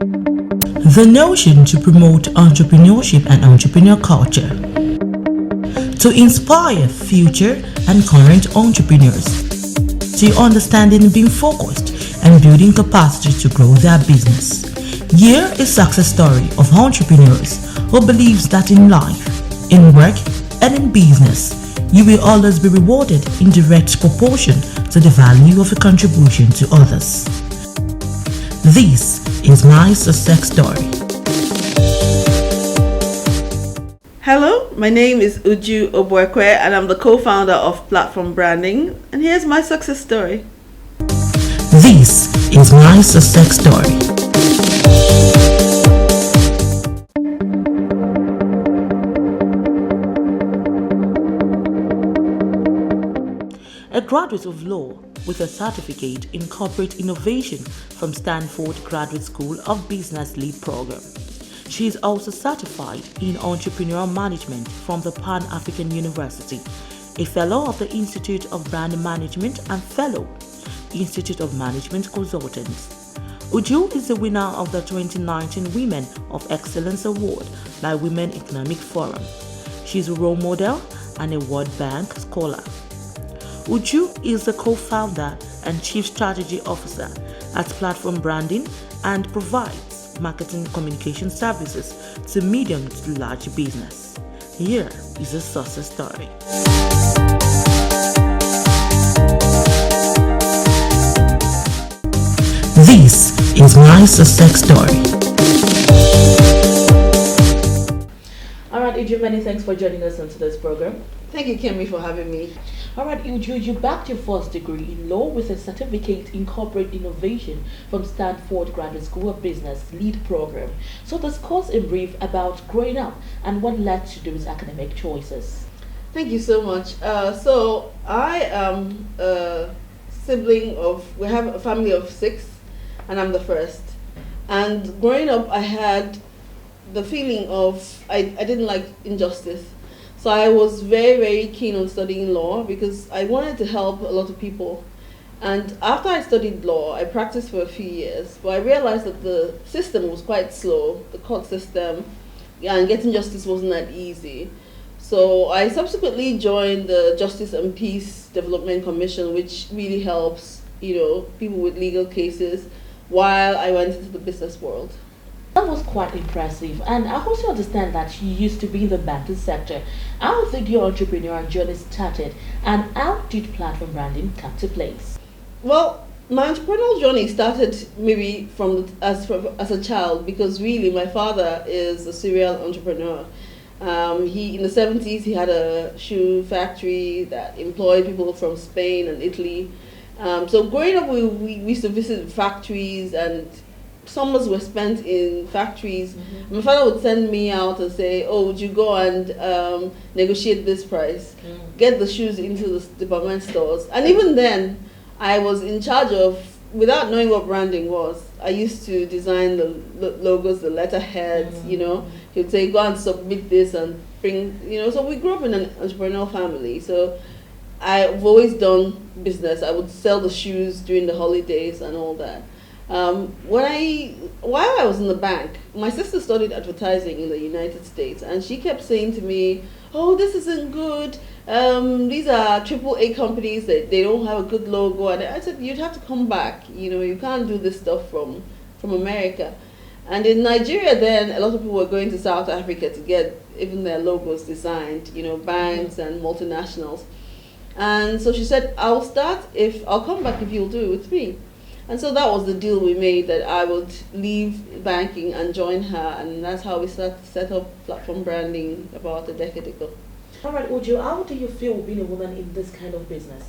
The notion to promote entrepreneurship and entrepreneur culture, to inspire future and current entrepreneurs, to understanding being focused and building capacity to grow their business. Here is a success story of entrepreneurs who believes that in life, in work, and in business, you will always be rewarded in direct proportion to the value of your contribution to others. This is my success story. Hello, my name is Uju Obuekwe and I'm the co-founder of Platform Branding, and here's my success story. This is my success story. A graduate of law with a certificate in corporate innovation from Stanford Graduate School of Business Lead program. She is also certified in entrepreneurial management from the Pan-African University, a fellow of the Institute of Brand Management and fellow Institute of Management Consultants. Uju is the winner of the 2019 Women of Excellence Award by Women Economic Forum. She is a role model and a World Bank scholar. Uju is the co-founder and chief strategy officer at Platform Branding and provides marketing communication services to medium to large business. Here is a success story. This is my success story. Alright, Uju, many thanks for joining us on today's program. Thank you, Kemi, for having me. Alright, Uju, you backed your first degree in law with a certificate in corporate innovation from Stanford Graduate School of Business Lead program. So discuss in brief about growing up and what led to those academic choices. Thank you so much. So I am a sibling of, we have a family of 6 and I'm the first. And growing up I had the feeling of, I didn't like injustice. So I was very, very keen on studying law because I wanted to help a lot of people. And after I studied law, I practiced for a few years, but I realized that the system was quite slow, the court system, and getting justice wasn't that easy. So I subsequently joined the Justice and Peace Development Commission, which really helps, people with legal cases, while I went into the business world. That was quite impressive, and I also understand that you used to be in the banking sector. How did your entrepreneurial journey started, and how did Platform Branding come to place? Well, my entrepreneurial journey started maybe as a child, because really my father is a serial entrepreneur. In the 70s he had a shoe factory that employed people from Spain and Italy. So growing up we used to visit factories, and summers were spent in factories. My father would send me out and say, oh, would you go and negotiate this price, get the shoes into the department stores. And even then, I was in charge of, without knowing what branding was, I used to design the logos, the letterheads, He'd say, go and submit this and bring, so we grew up in an entrepreneurial family. So I've always done business. I would sell the shoes during the holidays and all that. While I was in the bank, my sister studied advertising in the United States, and she kept saying to me, oh, this isn't good. These are AAA companies that they don't have a good logo. And I said, you'd have to come back. You can't do this stuff from America. And in Nigeria then, a lot of people were going to South Africa to get even their logos designed, banks and multinationals. And so she said, I'll come back if you'll do it with me. And so that was the deal we made, that I would leave banking and join her, and that's how we set up Platform Branding about a decade ago. All right, Uju, how do you feel being a woman in this kind of business?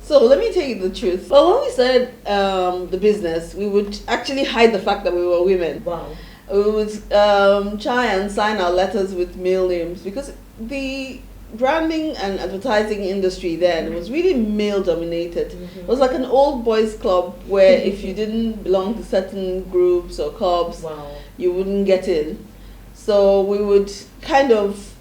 So let me tell you the truth. Well, when we started the business, we would actually hide the fact that we were women. Wow. We would try and sign our letters with male names, because the branding and advertising industry then was really male dominated. It was like an old boys club where if you didn't belong to certain groups or clubs, you wouldn't get in. So we would kind of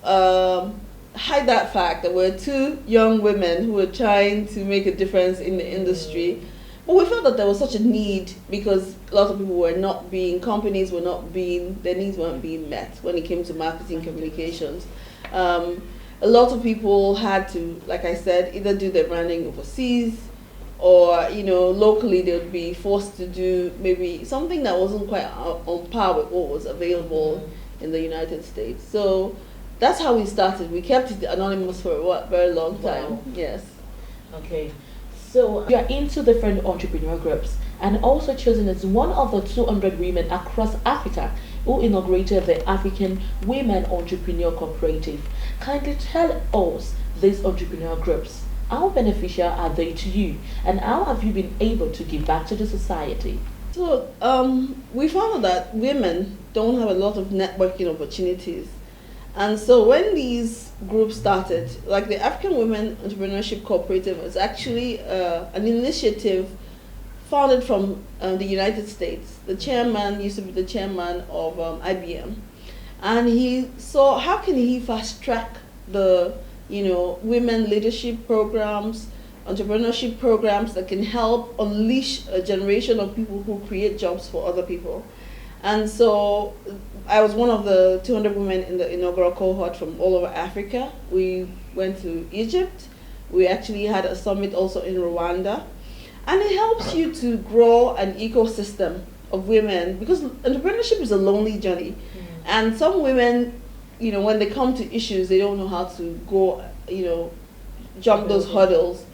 hide that fact that we're two young women who were trying to make a difference in the industry, But we felt that there was such a need because a lot of people were not being, companies were not being, their needs weren't being met when it came to marketing communications. A lot of people had to, like I said, either do their branding overseas or, locally they would be forced to do maybe something that wasn't quite on par with what was available in the United States. So that's how we started. We kept it anonymous for a very long time. Wow. Yes. Okay. So you are into different entrepreneur groups and also chosen as one of the 200 women across Africa who inaugurated the African Women Entrepreneur Cooperative. Kindly tell us these entrepreneur groups. How beneficial are they to you and how have you been able to give back to the society? So we found that women don't have a lot of networking opportunities. And so when these groups started, like the African Women Entrepreneurship Cooperative was actually an initiative founded from the United States. The chairman used to be the chairman of IBM. And he saw how can he fast track the women leadership programs, entrepreneurship programs that can help unleash a generation of people who create jobs for other people. And so I was one of the 200 women in the inaugural cohort from all over Africa. We went to Egypt. We actually had a summit also in Rwanda. And it helps you to grow an ecosystem of women because entrepreneurship is a lonely journey. And some women, when they come to issues, they don't know how to go, jump those hurdles.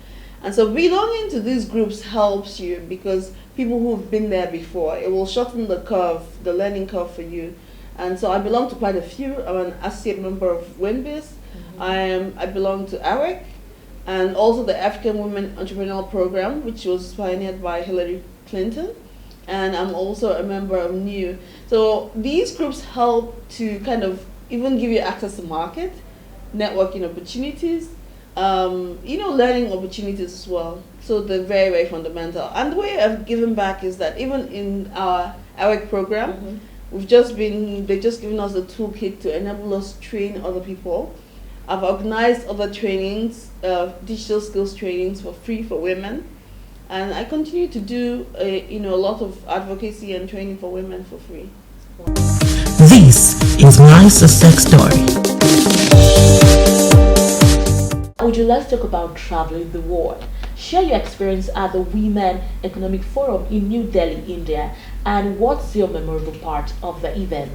And so belonging to these groups helps you because people who've been there before, it will shorten the curve, the learning curve for you. And so I belong to quite a few. I'm an associate member of WINBIS. I belong to AWEC and also the African Women Entrepreneurial Program, which was pioneered by Hillary Clinton. And I'm also a member of NEW. So these groups help to kind of even give you access to market, networking opportunities, learning opportunities as well. So they're very, very fundamental. And the way I've given back is that even in our AWEC program, they've just given us a toolkit to enable us to train other people. I've organized other trainings, digital skills trainings for free for women. And I continue to do a lot of advocacy and training for women for free. This is my success story. Would you like to talk about traveling the world? Share your experience at the Women Economic Forum in New Delhi, India, and what's your memorable part of the event?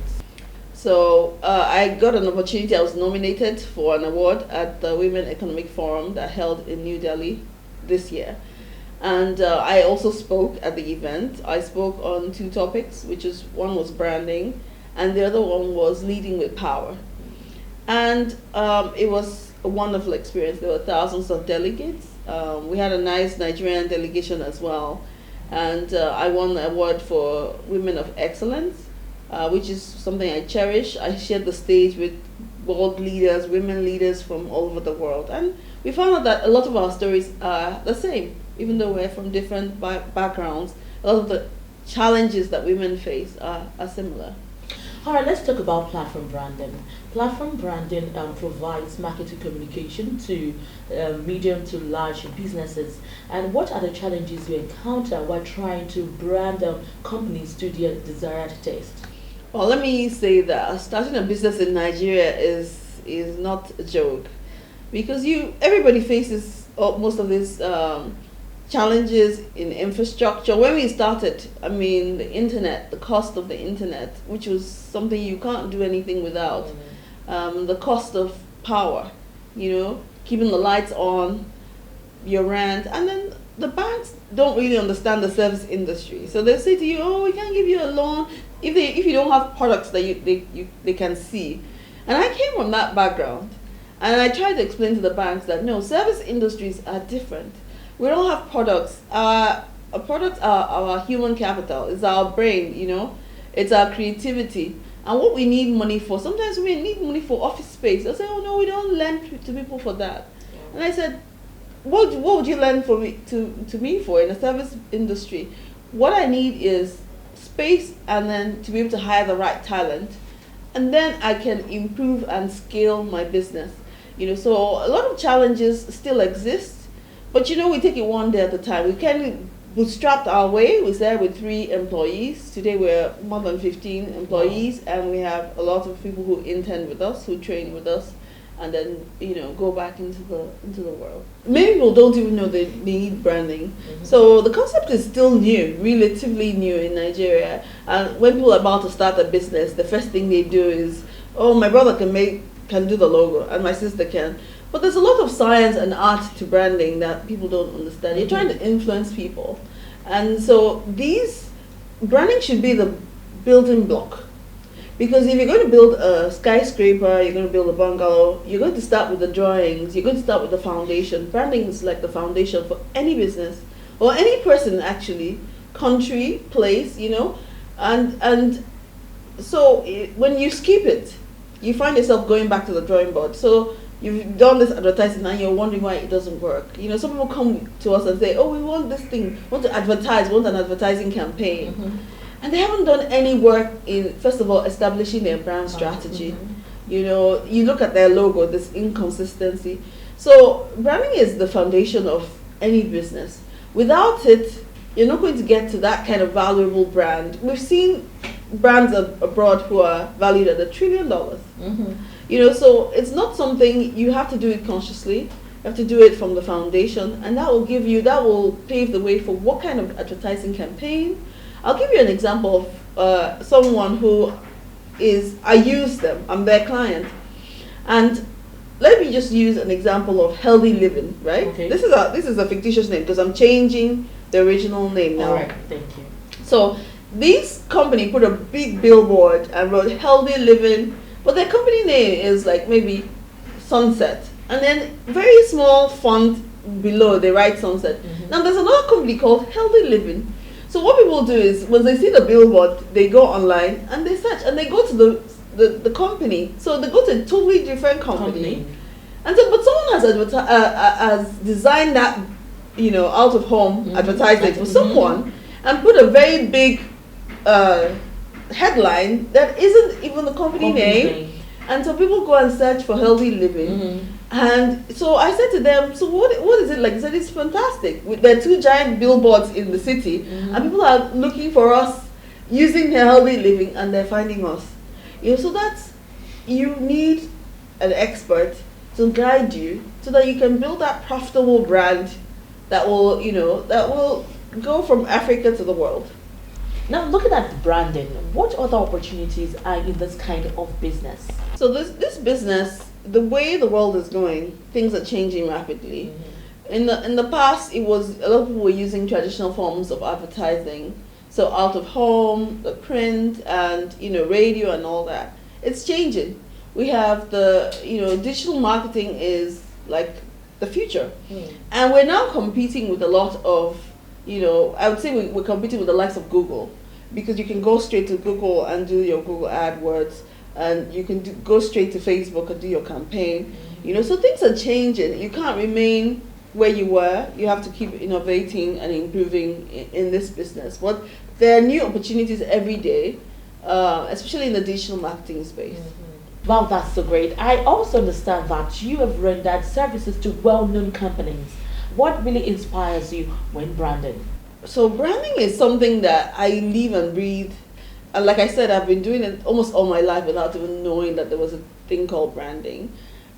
So I got an opportunity. I was nominated for an award at the Women Economic Forum that held in New Delhi this year. And I also spoke at the event. I spoke on two topics, one was branding, and the other one was leading with power. And it was a wonderful experience. There were thousands of delegates. We had a nice Nigerian delegation as well. And I won the award for Women of Excellence, which is something I cherish. I shared the stage with world leaders, women leaders from all over the world. And we found out that a lot of our stories are the same. Even though we're from different backgrounds, a lot of the challenges that women face are similar. All right, let's talk about platform branding. Platform branding provides marketing communication to medium to large businesses. And what are the challenges you encounter while trying to brand companies to their desired taste? Well, let me say that starting a business in Nigeria is not a joke, because everybody faces most of these challenges in infrastructure. When we started, the internet, the cost of the internet, which was something you can't do anything without, the cost of power, keeping the lights on, your rent, and then the banks don't really understand the service industry. So they say to you, oh, we can't give you a loan if you don't have products that they can see. And I came from that background, and I tried to explain to the banks that no, service industries are different. We don't have products. Our products are our human capital. It's our brain, It's our creativity. And what we need money for, sometimes we need money for office space. They say, oh no, we don't lend to people for that. And I said, what would you lend to me for in the service industry? What I need is space, and then to be able to hire the right talent. And then I can improve and scale my business. So a lot of challenges still exist. But we take it one day at a time. We can't bootstrapped our way. We started with 3 employees. Today we're more than 15 employees, and we have a lot of people who intern with us, who train with us, and then go back into the world. Many people don't even know they need branding. So the concept is still new, relatively new in Nigeria. And when people are about to start a business, the first thing they do is, oh, my brother can do the logo, and my sister can. But there's a lot of science and art to branding that people don't understand. You're trying to influence people. And so branding should be the building block. Because if you're going to build a skyscraper, you're going to build a bungalow, you're going to start with the drawings, you're going to start with the foundation. Branding is like the foundation for any business, or any person actually, country, place, and so when you skip it, you find yourself going back to the drawing board. So you've done this advertising and you're wondering why it doesn't work. Some people come to us and say, oh, we want this thing, want to advertise, want an advertising campaign. And they haven't done any work in, first of all, establishing their brand strategy. You look at their logo, this inconsistency. So branding is the foundation of any business. Without it, you're not going to get to that kind of valuable brand. We've seen brands abroad who are valued at $1 trillion. So it's not something you have to do it consciously. You have to do it from the foundation, and that will pave the way for what kind of advertising campaign. I'll give you an example of someone who I use them, I'm their client. And let me just use an example of Healthy Living, right? Okay. This is a fictitious name because I'm changing the original name now. All right, thank you. So this company put a big billboard and wrote Healthy Living, but their company name is like maybe Sunset. And then very small font below, they write Sunset. Now there's another company called Healthy Living. So what people do is, when they see the billboard, they go online and they search and they go to the company. So they go to a totally different company. And so, but someone has designed that, out of home advertisement for someone and put a very big headline that isn't even the company name. And so people go and search for Healthy Living. And so I said to them, so what is it like? They said, it's fantastic. There are 2 giant billboards in the city, and people are looking for us using Healthy Living, and they're finding us. So you need an expert to guide you so that you can build that profitable brand that will go from Africa to the world. Now, looking at branding, what other opportunities are in this kind of business? So this business, the way the world is going, things are changing rapidly. In the past, it was a lot of people were using traditional forms of advertising, so out of home, the print, and radio and all that. It's changing. We have digital marketing is like the future, and we're now competing with a lot of I would say we're competing with the likes of Google, because you can go straight to Google and do your Google AdWords, and you can go straight to Facebook and do your campaign. So things are changing. You can't remain where you were. You have to keep innovating and improving in this business. But there are new opportunities every day, especially in the digital marketing space. Wow, that's so great. I also understand that you have rendered services to well-known companies. What really inspires you when branding? So branding is something that I live and breathe. And like I said, I've been doing it almost all my life without even knowing that there was a thing called branding.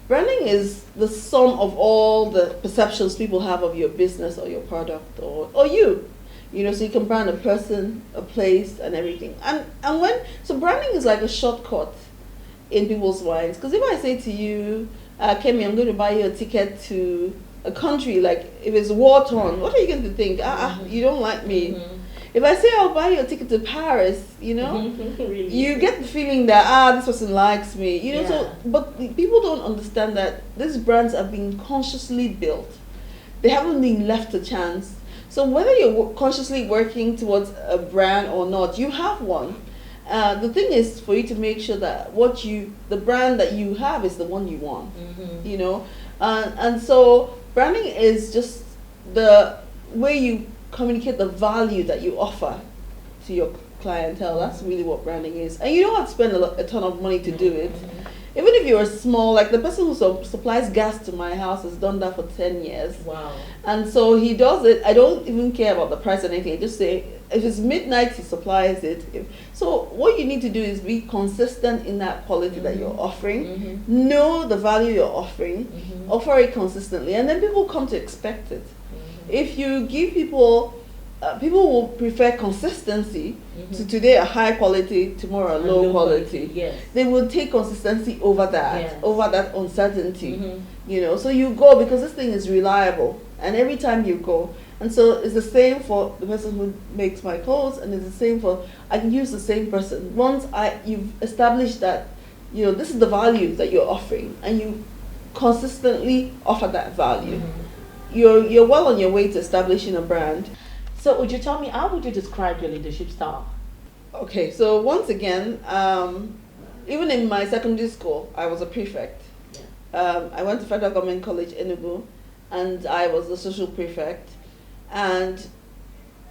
Branding is the sum of all the perceptions people have of your business or your product or you. So you can brand a person, a place, and everything. So branding is like a shortcut in people's minds. Because if I say to you, Kemi, I'm going to buy you a ticket to a country, like if it's war torn, what are you going to think? You don't like me. If I say I'll buy you a ticket to Paris, Really? You get the feeling that this person likes me. Yeah. So but people don't understand that these brands are being consciously built. They haven't been left a chance. So whether you're consciously working towards a brand or not, you have one. The thing is for you to make sure that the brand that you have is the one you want. And so branding is just the way you communicate the value that you offer to your clientele. That's really what branding is. And you don't have to spend a ton of money to do it. Even if you're small, like the person who supplies gas to my house has done that for 10 years. Wow. And so he does it. I don't even care about the price or anything. I just say, if it's midnight, he supplies it. So what you need to do is be consistent in that quality that you're offering. Know the value you're offering. Offer it consistently. And then people come to expect it. If you give people, people will prefer consistency to today a high quality, tomorrow a low quality. Yes. They will take consistency over that, Yes. over that uncertainty. You know, so you go because this thing is reliable, and every time you go. And so it's the same for the person who makes my clothes, and it's the same for, I can use the same person. Once you've established that, you know, this is the value that you're offering, and you consistently offer that value, you're well on your way to establishing a brand. So would you tell me, how would you describe your leadership style? Okay, so once again, even in my secondary school, I was a prefect. I went to Federal Government College, Enugu, and I was the social prefect. And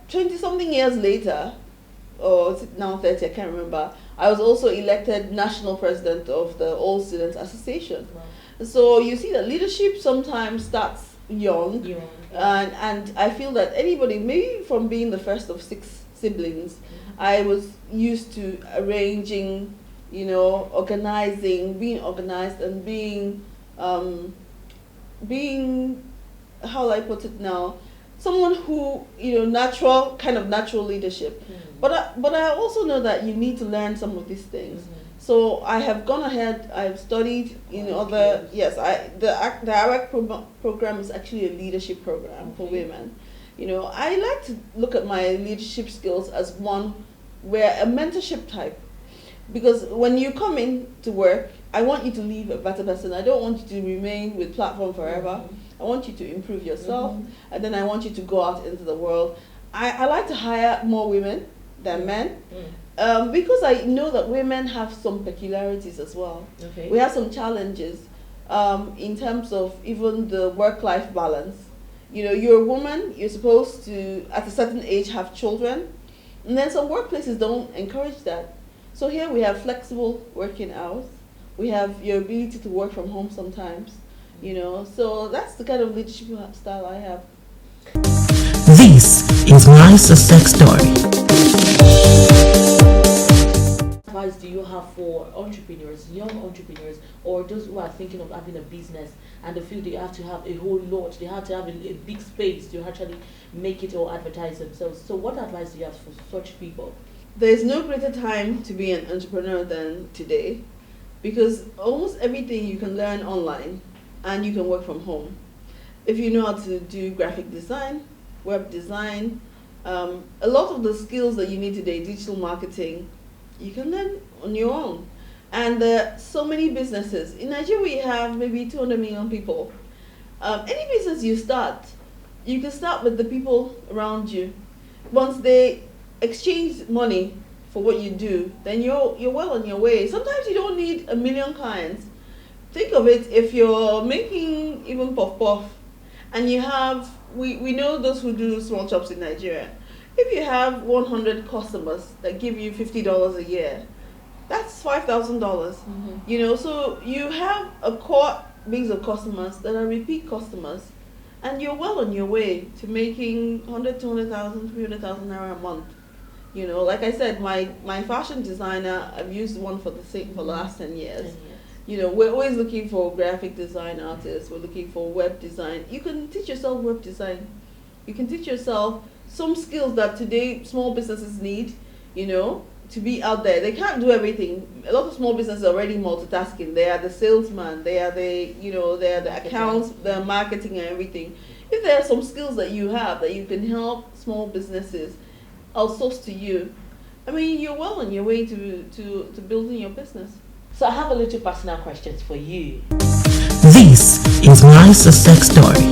20-something years later, or is it now 30, I can't remember, I was also elected national president of the All Students Association. Wow. So you see that leadership sometimes starts young. And I feel that anybody, maybe from being the first of 6 siblings, I was used to arranging, you know, organizing, being organized, and being, how will I put it now, someone who, you know, kind of natural leadership. But I also know that you need to learn some of these things. So I have gone ahead, I've studied in other, yes, the AWAC program is actually a leadership program for women. You know, I like to look at my leadership skills as one where a mentorship type. Because when you come in to work, I want you to leave a better person. I don't want you to remain with platform forever. I want you to improve yourself, and then I want you to go out into the world. I like to hire more women than men. Because I know that women have some peculiarities as well. Okay. We have some challenges in terms of even the work-life balance. You know, you're a woman, you're supposed to, at a certain age, have children. And then some workplaces don't encourage that. So here we have flexible working hours. We have your ability to work from home sometimes. You know, so that's the kind of leadership style I have. This is my success story. What advice do you have for entrepreneurs, young entrepreneurs, or those who are thinking of having a business and they feel they have to have a whole lot, they have to have a big space to actually make it or advertise themselves? So what advice do you have for such people? There is no greater time to be an entrepreneur than today, because almost everything you can learn online and you can work from home. If you know how to do graphic design, web design, a lot of the skills that you need today, digital marketing, you can learn on your own. And there are so many businesses. In Nigeria, we have maybe 200 million people. Any business you start, you can start with the people around you. Once they exchange money for what you do, then you're well on your way. Sometimes you don't need 1 million clients. Think of it, if you're making even puff-puff, and you have, we know those who do small shops in Nigeria. If you have 100 customers that give you $50 a year, that's $5,000. You know, so you have a core base of customers that are repeat customers, and you're well on your way to making 100, 200,000, 300,000 naira a month. You know, like I said, my fashion designer, I've used one for the last 10 years. You know, we're always looking for graphic design artists. We're looking for web design. You can teach yourself web design. You can teach yourself some skills that today small businesses need, you know, to be out there. They can't do everything. A lot of small businesses are already multitasking. They are the salesman. They are the, you know, they are the accounts, the marketing and everything. If there are some skills that you have that you can help small businesses outsource to you, I mean, you're well on your way to building your business. So I have a little personal questions for you. This is my success story.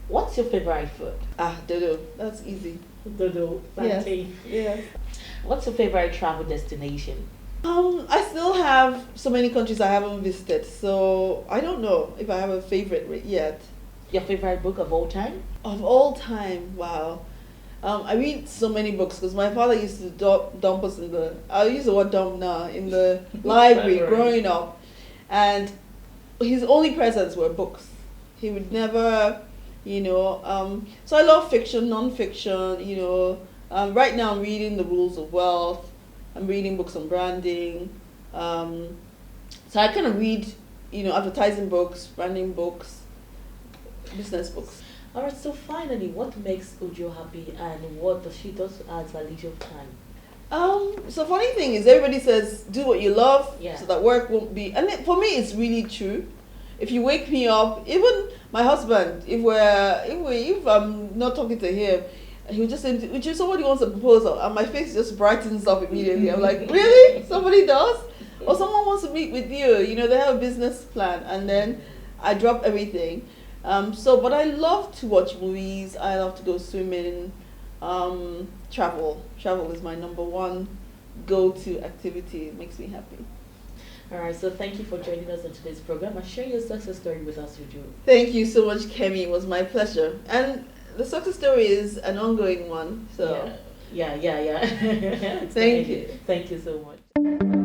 What's your favorite food? Dodo. That's easy. Dodo. Yes. Yes. What's your favorite travel destination? I still have so many countries I haven't visited, so I don't know if I have a favorite yet. Your favorite book of all time? Of all time, wow. I read so many books because my father used to dump us in the. I use the word dump now in the library growing up, and his only presents were books. He would never, you know. So I love fiction, non-fiction. You know, right now I'm reading The Rules of Wealth. I'm reading books on branding. So I kind of read, you know, advertising books, branding books, business books. All right, so finally, what makes Uju happy and what does she do as her leisure time? So funny thing is everybody says do what you love Yeah. so that work won't be, and for me it's really true. If you wake me up, even my husband, if I'm not talking to him, he would just say, Uju, somebody wants a proposal, and my face just brightens up immediately. I'm like, really? Somebody does? Or someone wants to meet with you, you know, they have a business plan, and then I drop everything. But I love to watch movies. I love to go swimming. Travel. Travel is my number one go-to activity. It makes me happy. All right, so thank you for joining us in today's program and sharing your success story with us, Uju. Thank you so much, Kemi. It was my pleasure. And the success story is an ongoing one. So Yeah. Thank Thank you. Thank you so much.